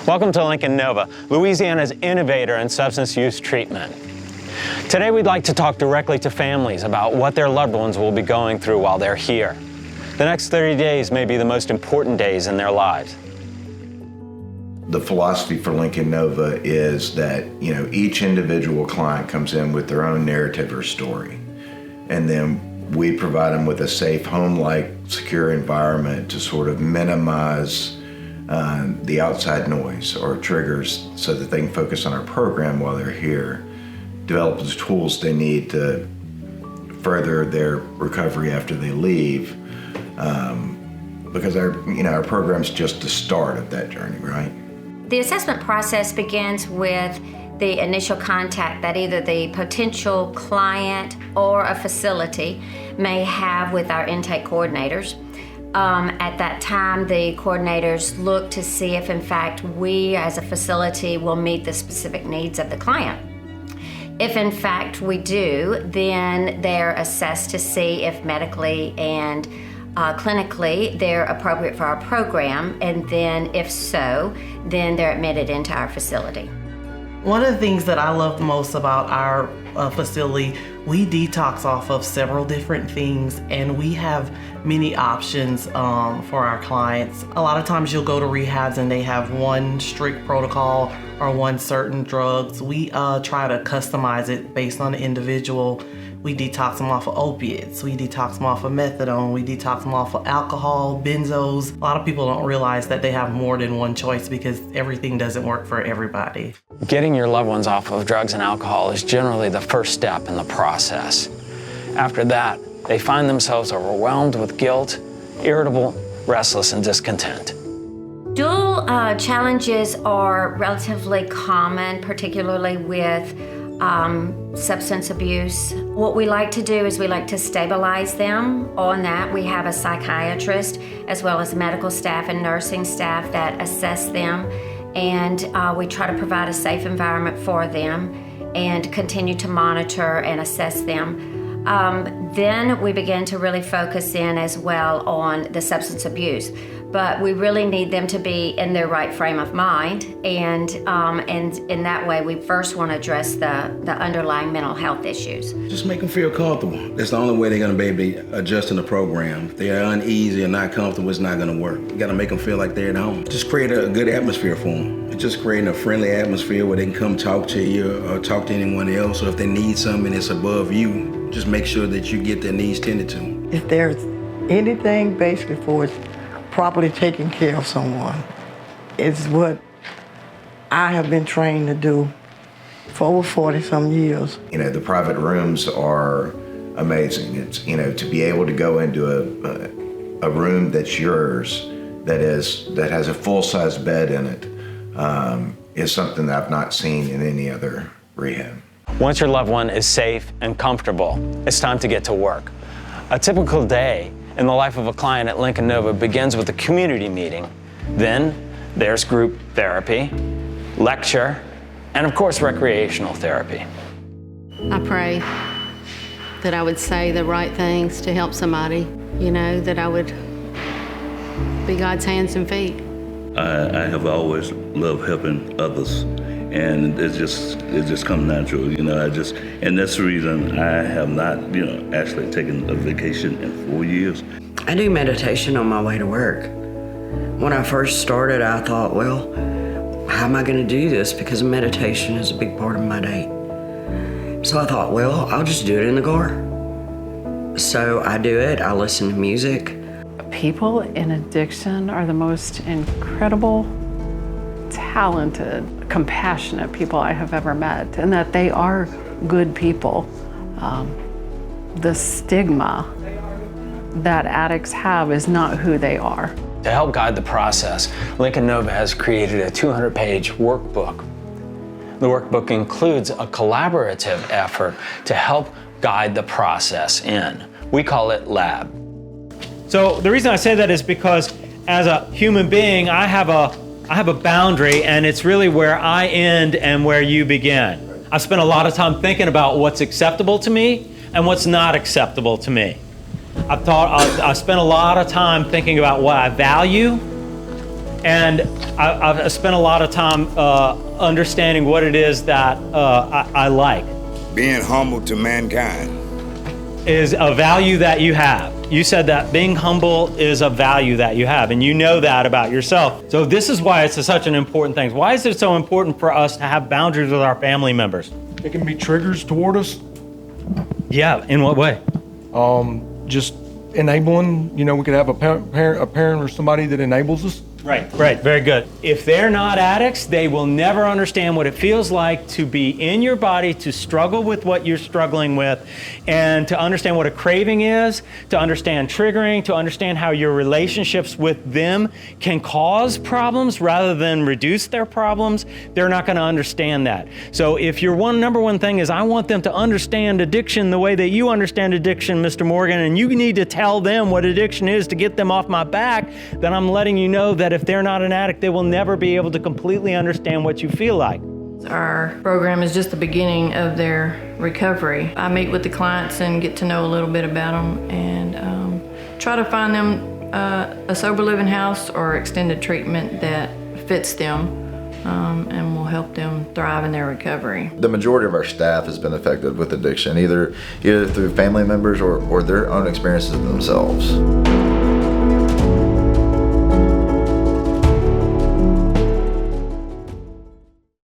Welcome to Lincoln Nova, Louisiana's innovator in substance use treatment. Today we'd like to talk directly to families about what their loved ones will be going through while they're here. The next 30 days may be the most important days in their lives. The philosophy for Lincoln Nova is that, each individual client comes in with their own narrative or story. And then we provide them with a safe, home-like, secure environment to sort of minimize the outside noise or triggers so that they can focus on our program while they're here, develop the tools they need to further their recovery after they leave, because our program's just the start of that journey, right? The assessment process begins with the initial contact that either the potential client or a facility may have with our intake coordinators. At that time, the coordinators look to see if, in fact, we as a facility will meet the specific needs of the client. If, in fact, we do, then they're assessed to see if medically and clinically they're appropriate for our program, and then if so, then they're admitted into our facility. One of the things that I love the most about our facility, we detox off of several different things, and we have many options for our clients. A lot of times you'll go to rehabs and they have one strict protocol or one certain drugs. We try to customize it based on the individual. We detox them off of opiates, we detox them off of methadone, we detox them off of alcohol, benzos. A lot of people don't realize that they have more than one choice because everything doesn't work for everybody. Getting your loved ones off of drugs and alcohol is generally the first step in the process. After that, they find themselves overwhelmed with guilt, irritable, restless, and discontent. Dual challenges are relatively common, particularly with substance abuse. What we like to do is we like to stabilize them. On that, we have a psychiatrist as well as medical staff and nursing staff that assess them, and we try to provide a safe environment for them and continue to monitor and assess them. Then we begin to really focus in as well on the substance abuse. But we really need them to be in their right frame of mind, and in that way, we first want to address the underlying mental health issues. Just make them feel comfortable. That's the only way they're going to be able to adjust in the program. If they're uneasy or not comfortable, it's not going to work. You got to make them feel like they're at home. Just create a good atmosphere for them. Just creating a friendly atmosphere where they can come talk to you or talk to anyone else, or if they need something that's above you, just make sure that you get their needs tended to. If there's anything basically for it, properly taking care of someone is what I have been trained to do for over 40 some years. The private rooms are amazing. It's, to be able to go into a room that's yours, that has a full-size bed in it, is something that I've not seen in any other rehab. Once your loved one is safe and comfortable, it's time to get to work. A typical day in the life of a client at Lincoln Nova begins with a community meeting. Then there's group therapy, lecture, and of course recreational therapy. I pray that I would say the right things to help somebody, that I would be God's hands and feet. I have always loved helping others, and it just comes natural, and that's the reason I have not, actually taken a vacation in 4 years. I do meditation on my way to work. When I first started, I thought, well, how am I going to do this? Because meditation is a big part of my day. So I thought, well, I'll just do it in the car. So I do it, I listen to music. People in addiction are the most incredible, talented, compassionate people I have ever met, and that they are good people. The stigma that addicts have is not who they are. To help guide the process, Lincoln Nova has created a 200-page workbook. The workbook includes a collaborative effort to help guide the process in. We call it LAB. So the reason I say that is because as a human being, I have a boundary, and it's really where I end and where you begin. I've spent a lot of time thinking about what's acceptable to me and what's not acceptable to me. I spent a lot of time thinking about what I value And I've spent a lot of time understanding what it is that I like. Being humble to mankind is a value that you have. You said that being humble is a value that you have, and you know that about yourself. So this is why it's such an important thing. Why is it so important for us to have boundaries with our family members? It can be triggers toward us. Yeah, in what way? Just enabling. You know, we could have a parent or somebody that enables us. Right, very good. If they're not addicts, they will never understand what it feels like to be in your body, to struggle with what you're struggling with, and to understand what a craving is, to understand triggering, to understand how your relationships with them can cause problems rather than reduce their problems. They're not going to understand that. So if your number one thing is, I want them to understand addiction the way that you understand addiction, Mr. Morgan, and you need to tell them what addiction is to get them off my back, then I'm letting you know that if they're not an addict, they will never be able to completely understand what you feel like. Our program is just the beginning of their recovery. I meet with the clients and get to know a little bit about them and try to find them a sober living house or extended treatment that fits them and will help them thrive in their recovery. The majority of our staff has been affected with addiction, either through family members or their own experiences themselves.